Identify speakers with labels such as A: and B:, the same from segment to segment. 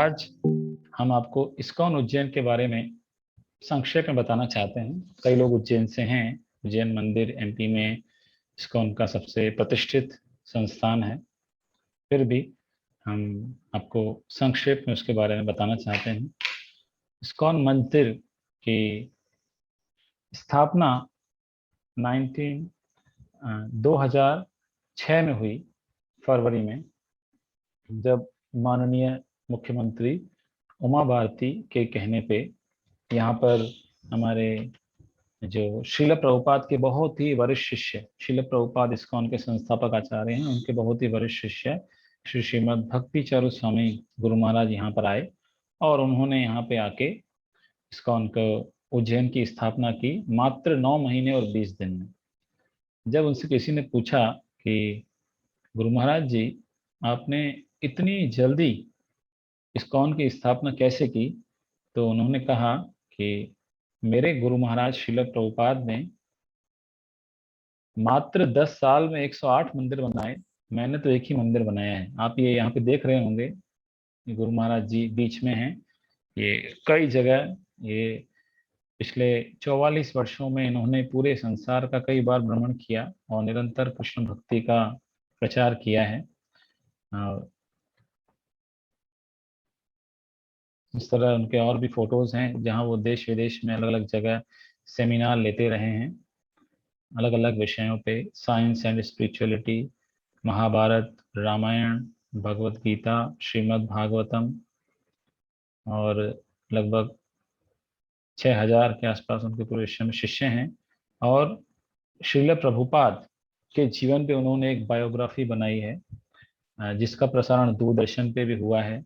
A: आज हम आपको इस्कॉन उज्जैन के बारे में संक्षेप में बताना चाहते हैं। कई लोग उज्जैन से हैं। उज्जैन मंदिर एमपी में इस्कॉन का सबसे प्रतिष्ठित संस्थान है। फिर भी हम आपको संक्षेप में उसके बारे में बताना चाहते हैं। इस्कॉन मंदिर की स्थापना 2006 में हुई, फरवरी में, जब माननीय मुख्यमंत्री उमा भारती के कहने पे यहाँ पर हमारे जो श्रील प्रभुपाद के बहुत ही वरिष्ठ शिष्य, श्रील प्रभुपाद इस्कॉन के संस्थापक आचार्य हैं, उनके बहुत ही वरिष्ठ शिष्य श्री श्रीमद भक्ति चारू स्वामी गुरु महाराज यहाँ पर आए और उन्होंने यहाँ पे आके इस्कॉन को उज्जैन की स्थापना की मात्र 9 महीने और 20 दिन में। जब उनसे किसी ने पूछा कि गुरु महाराज जी, आपने इतनी जल्दी इस्कॉन की स्थापना कैसे की, तो उन्होंने कहा कि मेरे गुरु महाराज श्रील प्रभुपाद ने मात्र 10 साल में 108 मंदिर बनाए, मैंने तो एक ही मंदिर बनाया है। आप ये यहाँ पे देख रहे होंगे, ये गुरु महाराज जी बीच में हैं। ये कई जगह, ये पिछले 44 वर्षों में इन्होंने पूरे संसार का कई बार भ्रमण किया और निरंतर कृष्ण भक्ति का प्रचार किया है। और इस तरह उनके और भी फोटोज हैं जहां वो देश विदेश में अलग अलग जगह सेमिनार लेते रहे हैं, अलग अलग विषयों पे, science and spirituality, Mahabharata, Ramayana, Bhagavad Gita, Shrimad Bhagavatam, और लगभग 6000 के आसपास उनके पूरे विश्व में शिष्य हैं। और श्रील प्रभुपाद के जीवन पे उन्होंने एक बायोग्राफी बनाई है, जिसका प्रसारण दूरदर्शन पे भी हुआ है।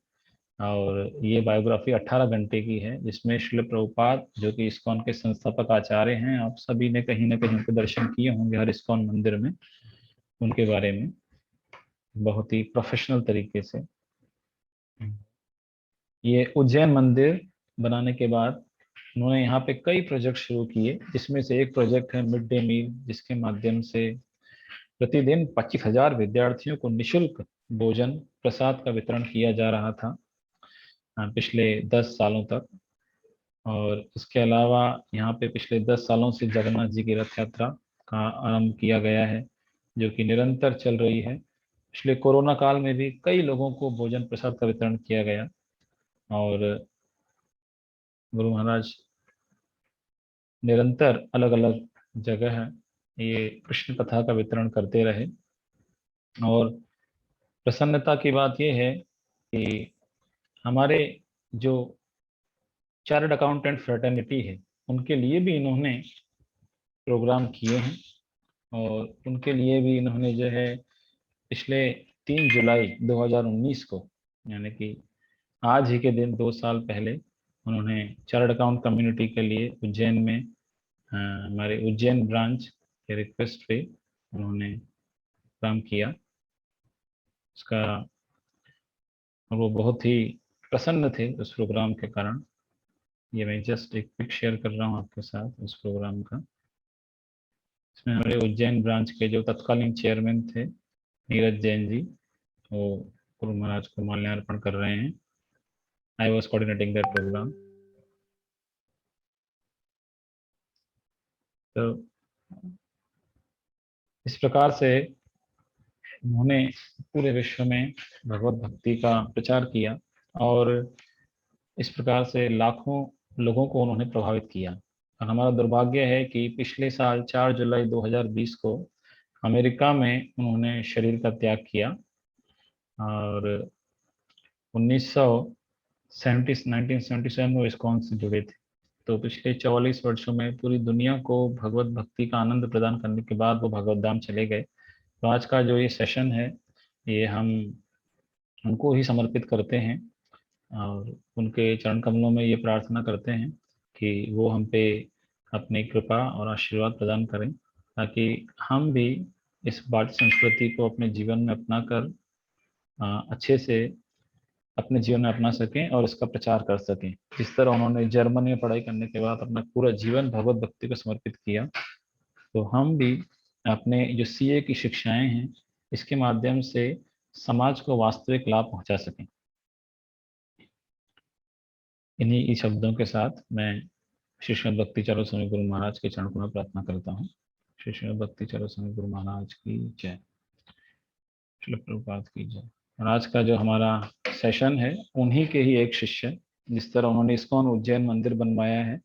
A: और ये बायोग्राफी 18 घंटे की है, जिसमें श्रील प्रभुपाद, जो कि इस्कॉन के संस्थापक आचार्य हैं, आप सभी ने कहीं ना कहीं उनके दर्शन किए होंगे हर इस्कॉन मंदिर में, उनके बारे में बहुत ही प्रोफेशनल तरीके से। ये उज्जैन मंदिर बनाने के बाद उन्होंने यहाँ पे कई प्रोजेक्ट शुरू किए, जिसमें से एक प्रोजेक्ट है मिड डे मील, जिसके माध्यम से प्रतिदिन 25,000 विद्यार्थियों को निशुल्क भोजन प्रसाद का वितरण किया जा रहा था पिछले 10 सालों तक। और इसके अलावा यहाँ पे पिछले 10 सालों से जगन्नाथ जी की रथ यात्रा का आरंभ किया गया है, जो कि निरंतर चल रही है। पिछले कोरोना काल में भी कई लोगों को भोजन प्रसाद का वितरण किया गया और गुरु महाराज निरंतर अलग अलग जगह ये कृष्ण कथा का वितरण करते रहे। और प्रसन्नता की बात यह है कि हमारे जो चार्टर्ड अकाउंटेंट फ्रेटर्निटी है, उनके लिए भी इन्होंने प्रोग्राम किए हैं। और उनके लिए भी इन्होंने जो है पिछले 3 जुलाई 2019 को, यानी कि आज ही के दिन 2 साल पहले, उन्होंने चार्टर्ड अकाउंट कम्युनिटी के लिए उज्जैन में हमारे उज्जैन ब्रांच के रिक्वेस्ट पे उन्होंने काम किया उसका। वो बहुत ही प्रसन्न थे उस प्रोग्राम के कारण। ये मैं जस्ट एक पिक शेयर कर रहा हूँ आपके साथ उस प्रोग्राम का। इसमें हमारे उज्जैन ब्रांच के जो तत्कालीन चेयरमैन थे नीरज जैन जी, वो गुरु महाराज को माल्यार्पण कर रहे हैं। I was coordinating that programme. तो इस प्रकार से उन्होंने पूरे विश्व में भगवत भक्ति का प्रचार किया और इस प्रकार से लाखों लोगों को उन्होंने प्रभावित किया। और हमारा दुर्भाग्य है कि पिछले साल 4 जुलाई 2020 को अमेरिका में उन्होंने शरीर का त्याग किया और 1977 में इस्कॉन से जुड़े थे। तो पिछले 44 वर्षों में पूरी दुनिया को भगवत भक्ति का आनंद प्रदान करने के बाद वो भगवत धाम चले गए। तो आज का जो ये सेशन है, ये हम उनको ही समर्पित करते हैं और उनके चरण कमलों में ये प्रार्थना करते हैं कि वो हम पे अपनी कृपा और आशीर्वाद प्रदान करें, ताकि हम भी इस भारतीय संस्कृति को अपने जीवन में अपनाकर अच्छे से अपने जीवन में अपना सकें और इसका प्रचार कर सकें। जिस तरह उन्होंने जर्मनी में पढ़ाई करने के बाद अपना पूरा जीवन भगवत भक्ति को समर्पित किया, तो हम भी अपने जो सीए की शिक्षाएं हैं, इसके माध्यम से समाज को वास्तविक लाभ पहुंचा सकें। इन्हीं शब्दों के साथ मैं श्री श्रीमद् भक्ति चरण स्वामी गुरु महाराज के चरणों में प्रार्थना करता हूँ। श्री श्रीमद् भक्ति चरण स्वामी गुरु महाराज की जय। श्री प्रभुपाद की जय। और आज का जो हमारा सेशन है उन्हीं के ही एक शिष्य, जिस तरह उन्होंने इस्कॉन उज्जैन मंदिर बनवाया है,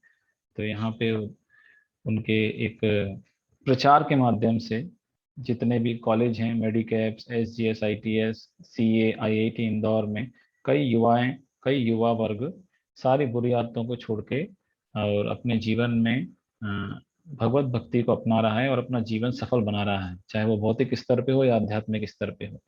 A: तो यहाँ पे उनके एक प्रचार के माध्यम से जितने भी कॉलेज हैं, Medicaps, SGS, ITS, CA, IIT Indore में कई युवा वर्ग सारी बुरी आदतों को छोड़ के और अपने जीवन में भगवत भक्ति को अपना रहा है और अपना जीवन सफल बना रहा है, चाहे वो भौतिक स्तर पे हो या आध्यात्मिक स्तर पे हो।